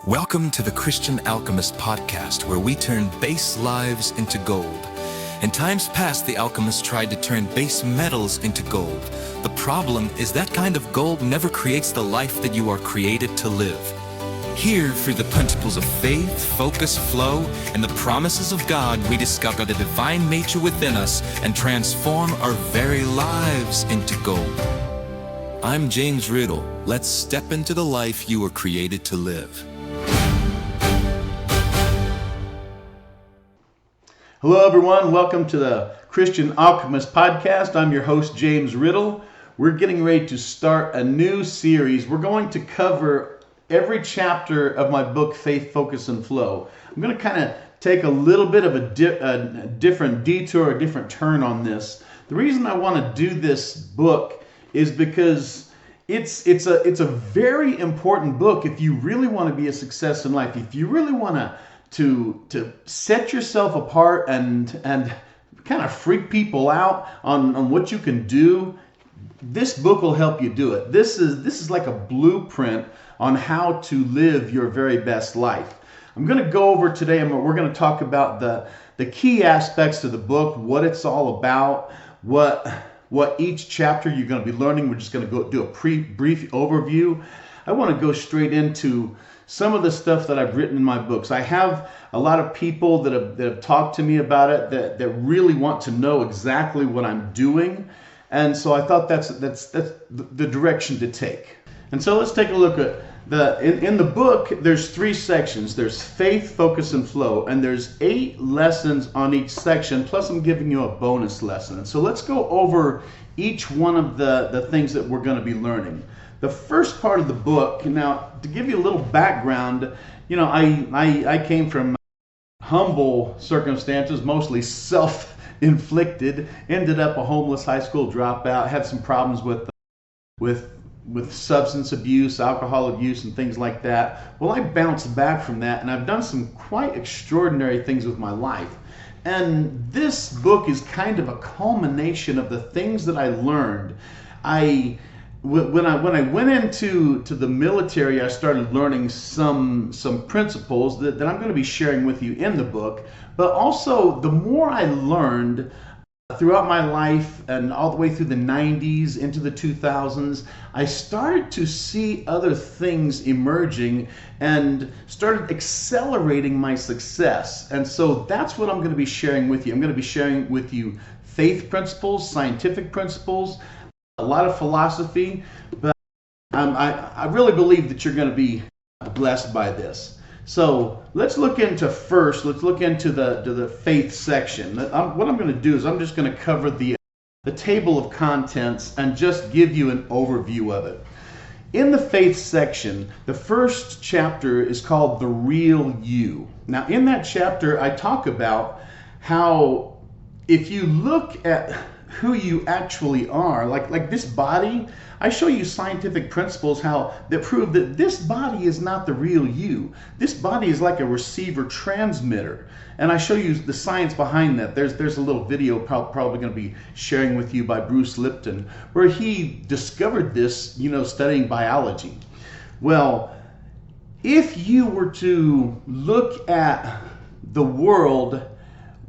Welcome to the Christian Alchemist Podcast, where we turn base lives into gold. In times past, the alchemists tried to turn base metals into gold. The problem is that kind of gold never creates the life that you are created to live. Here, through the principles of faith, focus, flow, and the promises of God, we discover the divine nature within us and transform our very lives into gold. I'm James Riddle. Let's step into the life you were created to live. Hello everyone, welcome to the Christian Alchemist Podcast. I'm your host, James Riddle. We're getting ready to start a new series. We're going to cover every chapter of my book, Faith, Focus, and Flow. I'm going to kind of take a little bit of a different detour, a different turn on this. The reason I want to do this book is because it's a very important book if you really want to be a success in life. If you really want to set yourself apart and kind of freak people out on what you can do, this book will help you do it. This is like a blueprint on how to live your very best life. I'm going to go over today and we're going to talk about the key aspects of the book, what it's all about, what each chapter you're going to be learning. We're just going to go do a brief overview. I want to go straight into some of the stuff that I've written in my books. I have a lot of people that have talked to me about it that really want to know exactly what I'm doing. And so I thought that's the direction to take. And so let's take a look at in the book. There's 3 sections. There's faith, focus, and flow. And there's 8 lessons on each section. Plus I'm giving you a bonus lesson. And so let's go over each one of the things that we're going to be learning. The first part of the book, now to give you a little background, you know, I came from humble circumstances, mostly self-inflicted, ended up a homeless high school dropout, had some problems with substance abuse, alcohol abuse, and things like that. Well, I bounced back from that, and I've done some quite extraordinary things with my life. And this book is kind of a culmination of the things that I learned. When I went into the military, I started learning some principles that I'm going to be sharing with you in the book. But also, the more I learned throughout my life and all the way through the 90s into the 2000s, I started to see other things emerging and started accelerating my success. And so that's what I'm going to be sharing with you. I'm going to be sharing with you faith principles, scientific principles, a lot of philosophy, but I really believe that you're going to be blessed by this. So let's look into the faith section. What I'm going to do is I'm just going to cover the table of contents and just give you an overview of it. In the faith section, the first chapter is called The Real You. Now in that chapter, I talk about how if you look at who you actually are, like this body, I show you scientific principles that prove that this body is not the real you. This body is like a receiver transmitter, and I show you the science behind that. There's a little video probably going to be sharing with you by Bruce Lipton, where he discovered this, studying biology. Well, if you were to look at the world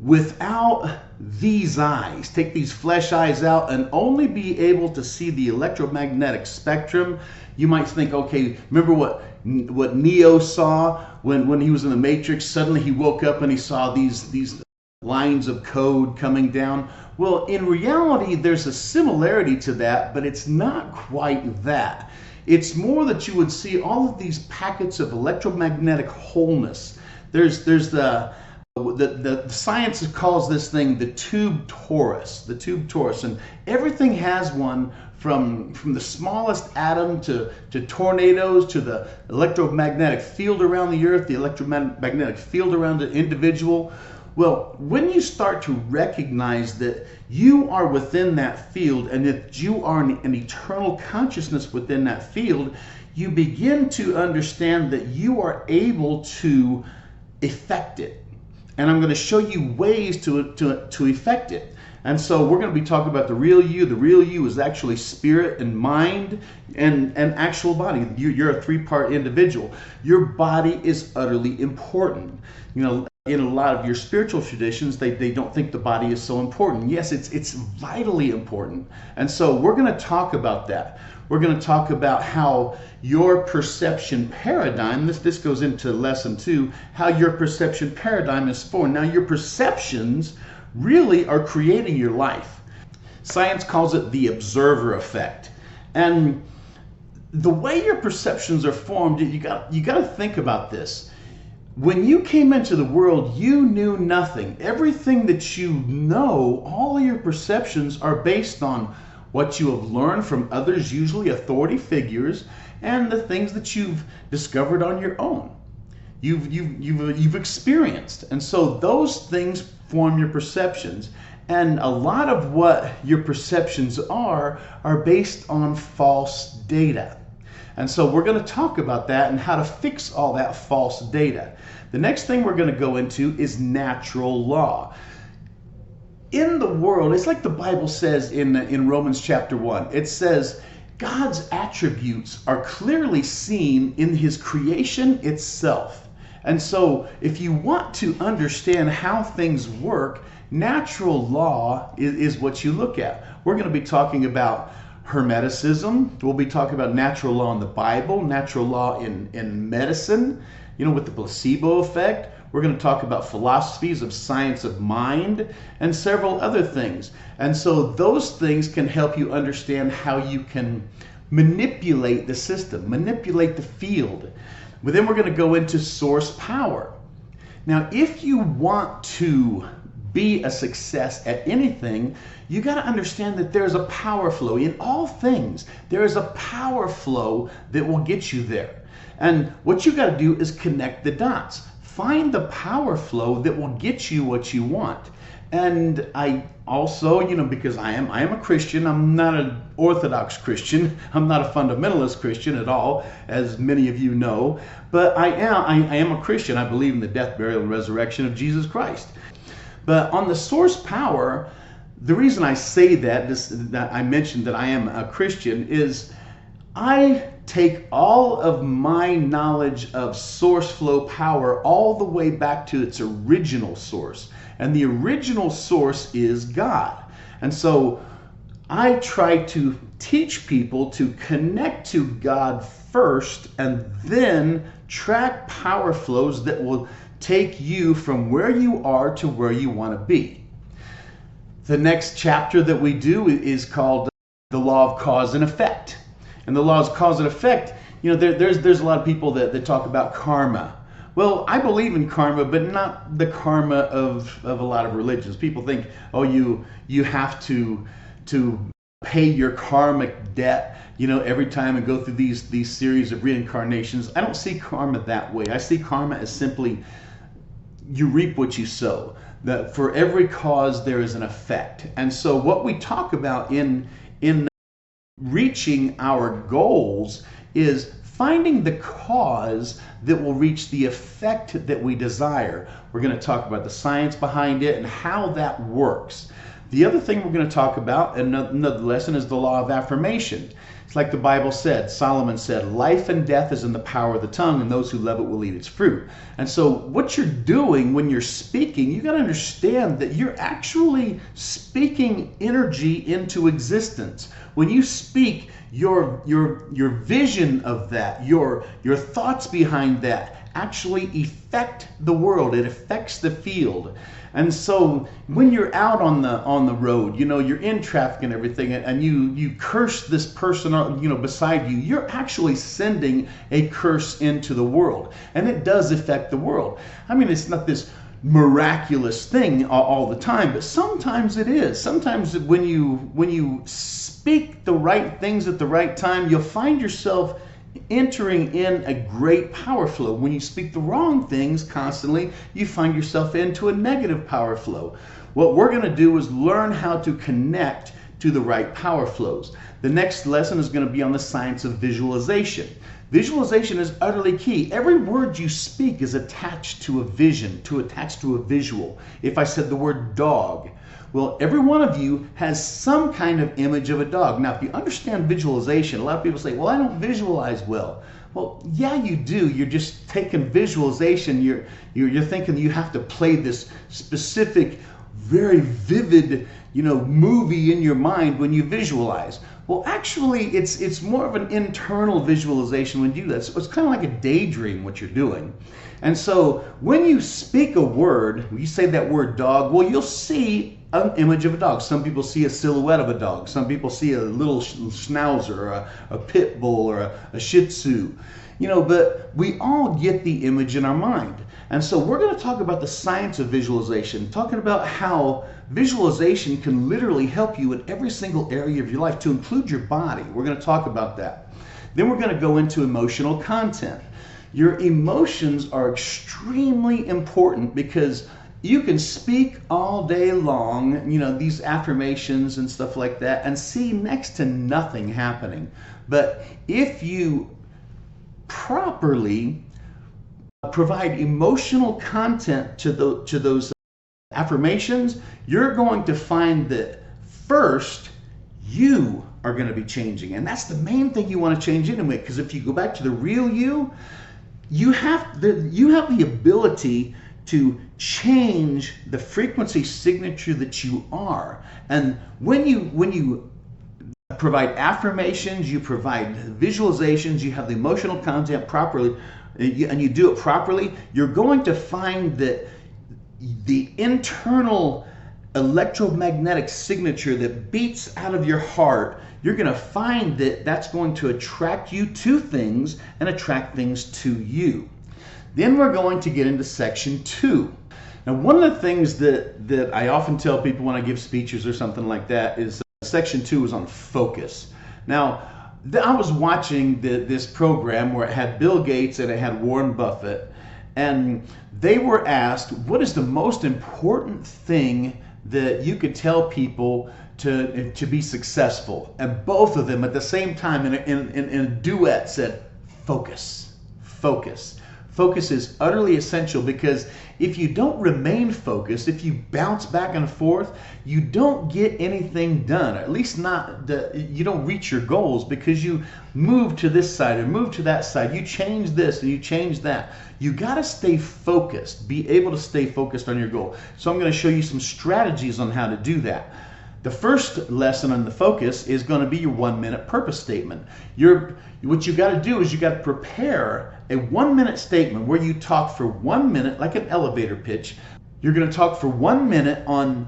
without these eyes, take these flesh eyes out and only be able to see the electromagnetic spectrum, you might think, okay, remember what Neo saw when he was in the Matrix? Suddenly he woke up and he saw these lines of code coming down. Well, in reality, there's a similarity to that, but it's not quite that. It's more that you would see all of these packets of electromagnetic wholeness. There's the science calls this thing the tube torus, and everything has one from the smallest atom to tornadoes, to the electromagnetic field around the earth, the electromagnetic field around the individual. Well, when you start to recognize that you are within that field and that you are an eternal consciousness within that field, you begin to understand that you are able to affect it. And I'm going to show you ways to effect it. And so we're going to be talking about the real you. The real you is actually spirit and mind and actual body. You're a three-part individual. Your body is utterly important. You know, in a lot of your spiritual traditions, they don't think the body is so important. Yes, it's vitally important. And so we're going to talk about that. We're going to talk about how your perception paradigm, this goes into lesson 2, how your perception paradigm is formed. Now, your perceptions really are creating your life. Science calls it the observer effect. And the way your perceptions are formed, you got to think about this. When you came into the world, you knew nothing. Everything that you know, all of your perceptions are based on what you have learned from others, usually authority figures, and the things that you've discovered on your own. You've experienced. And so those things form your perceptions. And a lot of what your perceptions are based on false data. And so we're going to talk about that and how to fix all that false data. The next thing we're going to go into is natural law. In the world, it's like the Bible says in Romans chapter 1. It says, God's attributes are clearly seen in his creation itself. And so if you want to understand how things work, natural law is what you look at. We're going to be talking about Hermeticism. We'll be talking about natural law in the Bible, natural law in medicine, with the placebo effect. We're going to talk about philosophies of science of mind and several other things. And so those things can help you understand how you can manipulate the system, manipulate the field. But then we're going to go into source power. Now, if you want to be a success at anything, you got to understand that there's a power flow. In all things, there is a power flow that will get you there. And what you got to do is connect the dots. Find the power flow that will get you what you want. And I also, because I am a Christian. I'm not an Orthodox Christian. I'm not a fundamentalist Christian at all, as many of you know. But I am a Christian. I believe in the death, burial, and resurrection of Jesus Christ. But on the source power, the reason I say that I mentioned that I am a Christian is I take all of my knowledge of source flow power all the way back to its original source. And the original source is God. And so I try to teach people to connect to God first and then track power flows that will take you from where you are to where you want to be. The next chapter that we do is called the law of cause and effect. And the laws of cause and effect, there's a lot of people that talk about karma. Well, I believe in karma, but not the karma of a lot of religions. People think, you have to pay your karmic debt, every time and go through these series of reincarnations. I don't see karma that way. I see karma as simply you reap what you sow. That for every cause there is an effect. And so what we talk about in reaching our goals is finding the cause that will reach the effect that we desire. We're going to talk about the science behind it and how that works. The other thing we're going to talk about, another lesson, is the law of affirmation. It's like the Bible said, Solomon said, life and death is in the power of the tongue, and those who love it will eat its fruit. And so what you're doing when you're speaking, you got to understand that you're actually speaking energy into existence. When you speak, your vision of that, your thoughts behind that actually affect the world. It affects the field. And so when you're out on the road, you're in traffic and everything, and you curse this person, beside you, you're actually sending a curse into the world, and it does affect the world. I mean, it's not this miraculous thing all the time, but sometimes it is. Sometimes when you speak the right things at the right time, you'll find yourself entering in a great power flow. When you speak the wrong things constantly, you find yourself into a negative power flow. What we're going to do is learn how to connect to the right power flows. The next lesson is going to be on the science of visualization. Visualization is utterly key. Every word you speak is attached to a vision, attached to a visual. If I said the word dog, Well, every one of you has some kind of image of a dog. Now, if you understand visualization, a lot of people say, well, I don't visualize well. Well, yeah, you do. You're just taking visualization. You're thinking you have to play this specific, very vivid, movie in your mind when you visualize. Well, actually, it's more of an internal visualization when you do that. So it's kind of like a daydream what you're doing. And so when you speak a word, you say that word dog, well, you'll see an image of a dog. Some people see a silhouette of a dog. Some people see a little schnauzer, or a pit bull, or a shih tzu. But we all get the image in our mind. And so we're going to talk about the science of visualization, talking about how visualization can literally help you in every single area of your life, to include your body. We're going to talk about that. Then we're going to go into emotional content. Your emotions are extremely important, because you can speak all day long, these affirmations and stuff like that, and see next to nothing happening. But if you properly provide emotional content to those affirmations, you're going to find that first you are going to be changing. And that's the main thing you want to change anyway, because if you go back to the real you have the ability to change the frequency signature that you are. And when you provide affirmations, you provide visualizations, you have the emotional content properly, and you do it properly, you're going to find that the internal electromagnetic signature that beats out of your heart, you're going to find that that's going to attract you to things and attract things to you. Then we're going to get into section 2. Now, one of the things that I often tell people when I give speeches or something like that is section 2 is on focus. Now, I was watching this program where it had Bill Gates and it had Warren Buffett, and they were asked, what is the most important thing that you could tell people to be successful? And both of them at the same time in a duet said, focus, focus. Focus is utterly essential, because if you don't remain focused, if you bounce back and forth, you don't get anything done. At least you don't reach your goals, because you move to this side or move to that side. You change this and you change that. You got to stay focused, be able to stay focused on your goal. So I'm going to show you some strategies on how to do that. The first lesson on the focus is going to be your 1-minute purpose statement. What you got to do is you got to prepare a 1-minute statement where you talk for 1 minute, like an elevator pitch. You're going to talk for 1 minute on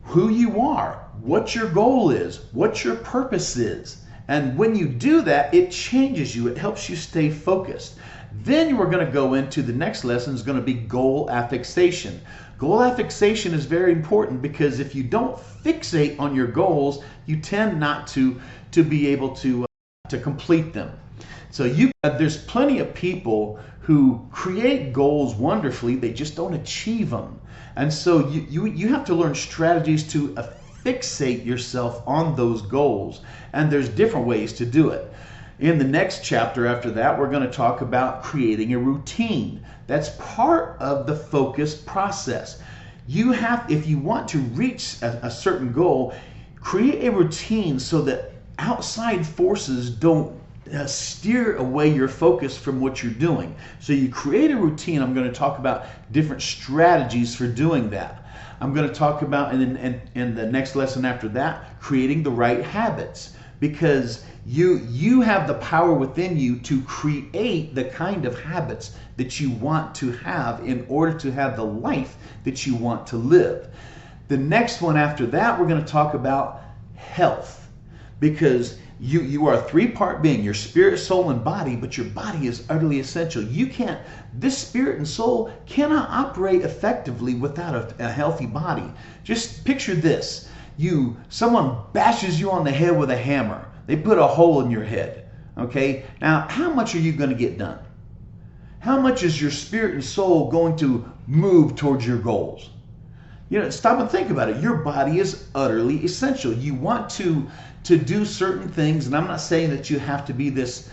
who you are, what your goal is, what your purpose is. And when you do that, it changes you. It helps you stay focused. Then we're going to go into the next lesson is going to be goal affixation. Goal affixation is very important, because if you don't fixate on your goals, you tend not to be able to complete them. So there's plenty of people who create goals wonderfully, they just don't achieve them. And so you have to learn strategies to fixate yourself on those goals. And there's different ways to do it. In the next chapter after that, we're going to talk about creating a routine. That's part of the focus process. If you want to reach a certain goal, create a routine so that outside forces don't steer away your focus from what you're doing. So you create a routine. I'm going to talk about different strategies for doing that. I'm going to talk about, in the next lesson after that, creating the right habits, because you have the power within you to create the kind of habits that you want to have in order to have the life that you want to live. The next one after that, we're going to talk about health, because you are a 3-part being, your spirit, soul, and body, but your body is utterly essential. This spirit and soul cannot operate effectively without a healthy body. Just picture this. Someone bashes you on the head with a hammer. They put a hole in your head. Okay? Now, how much are you going to get done? How much is your spirit and soul going to move towards your goals? Stop and think about it. Your body is utterly essential. You want to do certain things, and I'm not saying that you have to be this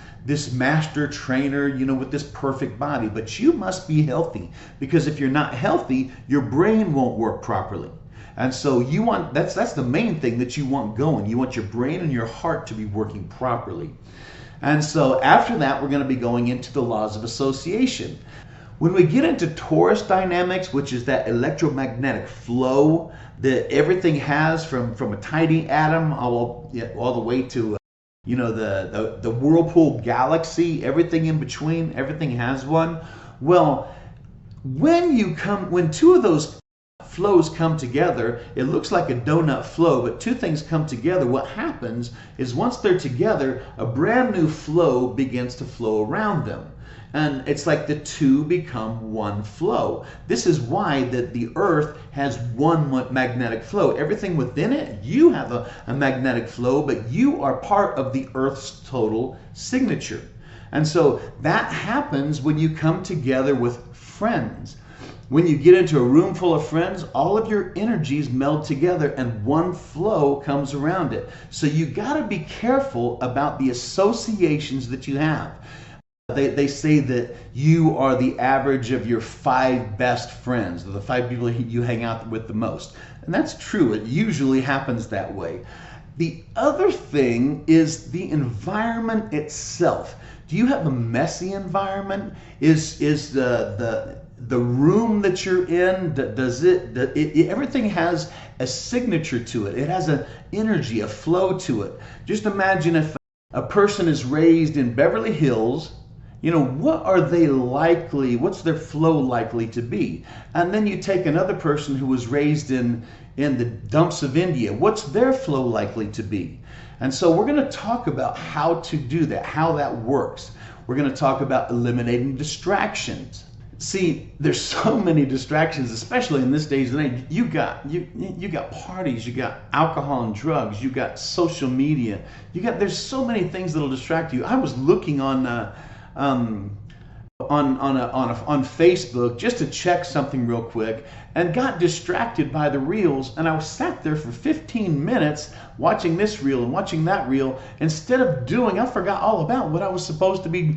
master trainer, with this perfect body, but you must be healthy, because if you're not healthy, your brain won't work properly. And so you want, that's the main thing that you want going. You want your brain and your heart to be working properly. And so after that, we're going to be going into the laws of association. When we get into torus dynamics, which is that electromagnetic flow that everything has from a tiny atom all the way to the whirlpool galaxy, everything in between, everything has one. Well, when two of those flows come together, it looks like a donut flow, but two things come together. What happens is once they're together, a brand new flow begins to flow around them. And it's like the two become one flow. This is why that the earth has one magnetic flow. Everything within it, you have a magnetic flow, but you are part of the earth's total signature. And so that happens when you come together with friends. When you get into a room full of friends, all of your energies meld together and one flow comes around it. So you got to be careful about the associations that you have. They say that you are the average of your 5 best friends, the 5 people you hang out with the most. And that's true. It usually happens that way. The other thing is the environment itself. Do you have a messy environment? Is the room that you're in, everything has a signature to it. It has an energy, a flow to it. Just imagine if a person is raised in Beverly Hills, what are they likely, what's their flow likely to be? And then you take another person who was raised in the dumps of India, what's their flow likely to be? And so we're going to talk about how to do that, how that works. We're going to talk about eliminating distractions. See, there's so many distractions, especially in this days and age. You got parties, you got alcohol and drugs, you got social media, there's so many things that'll distract you. I was looking on Facebook just to check something real quick and got distracted by the reels, and I sat there for 15 minutes watching this reel and watching that reel instead of I forgot all about what I was supposed to be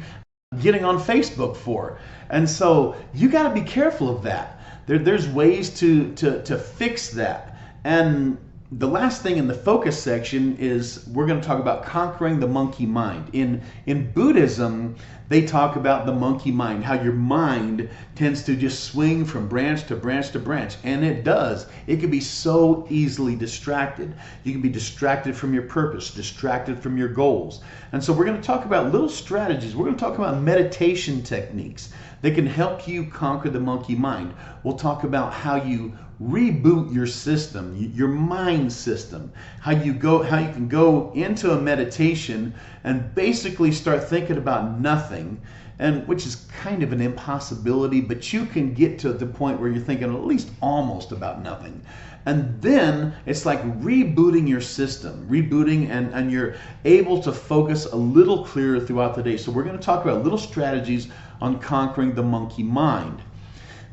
getting on Facebook for. And so you got to be careful of that. There's ways to fix that. And the last thing in the focus section is we're going to talk about conquering the monkey mind. In Buddhism, they talk about the monkey mind, how your mind tends to just swing from branch to branch to branch. And it does. It can be so easily distracted. You can be distracted from your purpose, distracted from your goals. And so we're going to talk about little strategies. We're going to talk about meditation techniques that can help you conquer the monkey mind. We'll talk about how you reboot your system, your mind system, how you can go into a meditation and basically start thinking about nothing, and which is kind of an impossibility, but you can get to the point where you're thinking at least almost about nothing. And then it's like rebooting your system, and you're able to focus a little clearer throughout the day. So we're going to talk about little strategies on conquering the monkey mind.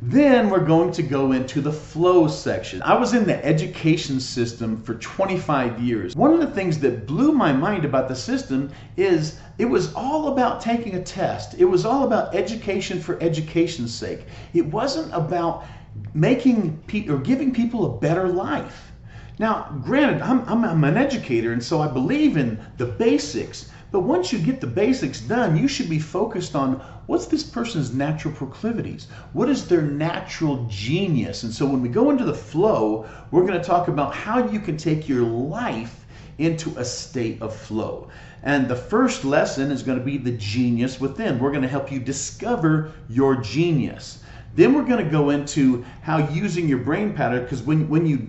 Then we're going to go into the flow section. I was in the education system for 25 years. One of the things that blew my mind about the system is it was all about taking a test. It was all about education for education's sake. It wasn't about making or giving people a better life. Now, granted, I'm an educator, and so I believe in the basics. But once you get the basics done, you should be focused on what's this person's natural proclivities? What is their natural genius? And so when we go into the flow, we're going to talk about how you can take your life into a state of flow. And the first lesson is going to be the genius within. We're going to help you discover your genius. Then we're going to go into how using your brain pattern, because when you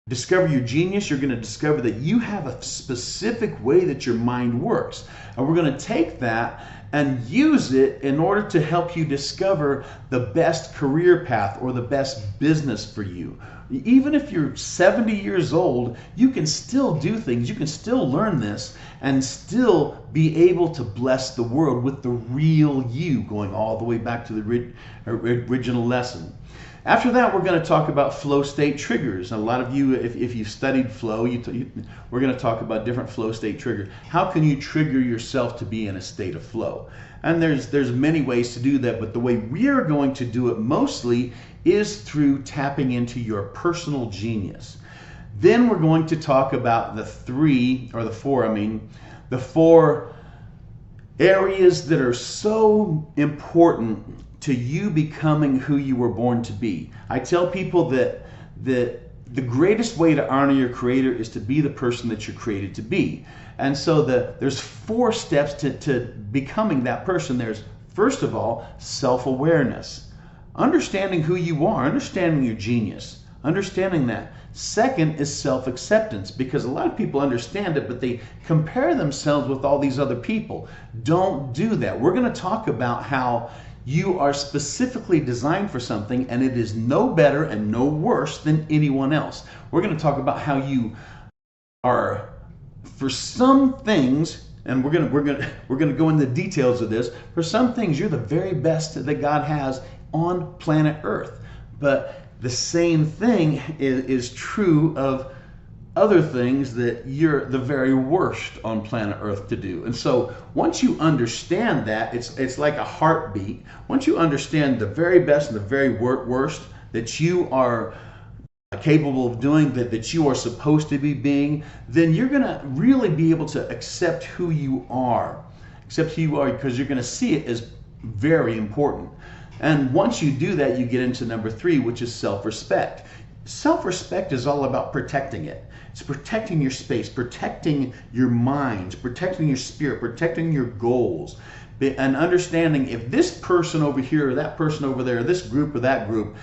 discover your genius, you're going to discover that you have a specific way that your mind works. And we're going to take that and use it in order to help you discover the best career path or the best business for you. Even if you're 70 years old, you can still do things. You can still learn this and still be able to bless the world with the real you, going all the way back to the original lesson. After that, we're going to talk about flow state triggers. A lot of you, if you've studied flow, we're going to talk about different flow state triggers. How can you trigger yourself to be in a state of flow? flow. And there's many ways to do that, but the way we're going to do it mostly is through tapping into your personal genius. Then we're going to talk about the four areas that are so important to you becoming who you were born to be. I tell people that the greatest way to honor your Creator is to be the person that you're created to be. And so there's 4 steps to becoming that person. There's, first of all, self-awareness. Understanding who you are, understanding your genius, understanding that. Second is self-acceptance, because a lot of people understand it, but they compare themselves with all these other people. Don't do that. We're going to talk about how you are specifically designed for something, and it is no better and no worse than anyone else. We're going to talk about how you are, for some things, and we're going to go into the details of this. For some things, you're the very best that God has on planet Earth. But the same thing is true of other things that you're the very worst on planet Earth to do. And so once you understand that, it's like a heartbeat. Once you understand the very best and the very worst that you are capable of doing, that you are supposed to be being, then you're going to really be able to accept who you are. Accept who you are, because you're going to see it as very important. And once you do that, you get into number 3, which is self-respect. Self-respect is all about protecting it. It's protecting your space, protecting your mind, protecting your spirit, protecting your goals, and understanding if this person over here or that person over there, this group or that group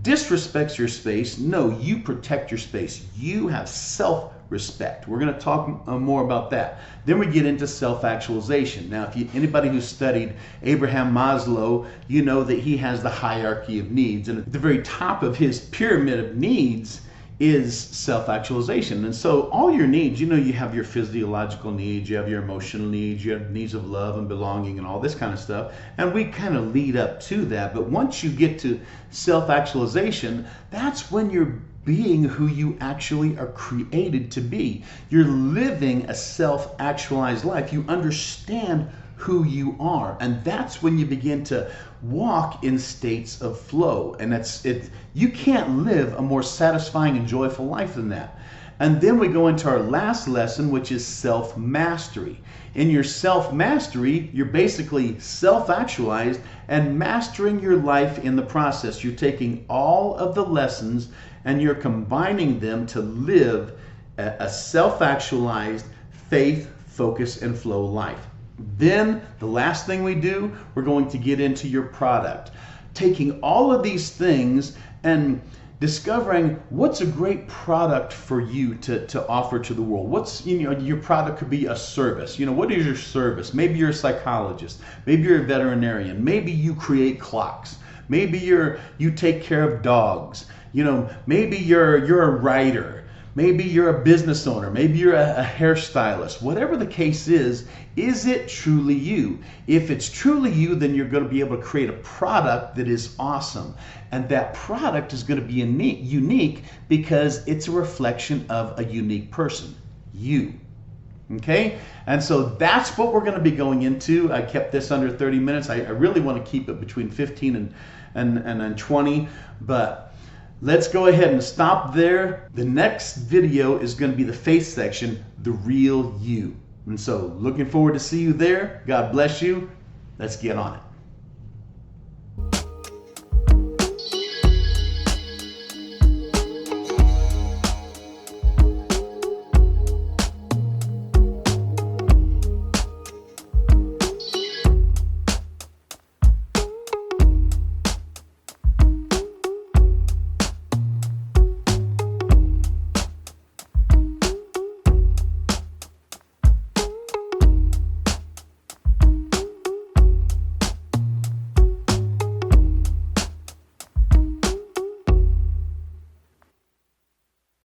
disrespects your space, no, you protect your space. You have self-respect. We're going to talk more about that. Then we get into self-actualization. Now, if anybody who's studied Abraham Maslow, you know that he has the hierarchy of needs, and at the very top of his pyramid of needs is self-actualization. And so all your needs, you have your physiological needs, you have your emotional needs, you have needs of love and belonging and all this kind of stuff. And we kind of lead up to that. But once you get to self-actualization, that's when you're being who you actually are created to be. You're living a self-actualized life. You understand who you are, and that's when you begin to walk in states of flow. And that's it. You can't live a more satisfying and joyful life than that. And then we go into our last lesson, which is self-mastery. In your self-mastery, you're basically self-actualized and mastering your life in the process. You're taking all of the lessons and you're combining them to live a self-actualized, faith, focus, and flow life. Then the last thing we do, we're going to get into your product. Taking all of these things and discovering what's a great product for you to offer to the world. What's, your product could be a service. What is your service? Maybe you're a psychologist. Maybe you're a veterinarian. Maybe you create clocks. Maybe you take care of dogs. Maybe you're a writer. Maybe you're a business owner. Maybe you're a hairstylist. Whatever the case is it truly you? If it's truly you, then you're going to be able to create a product that is awesome. And that product is going to be unique because it's a reflection of a unique person, you. Okay? And so that's what we're going to be going into. I kept this under 30 minutes. I really want to keep it between 15 and 20, but let's go ahead and stop there. The next video is going to be the faith section, the real you. And so looking forward to see you there. God bless you. Let's get on it.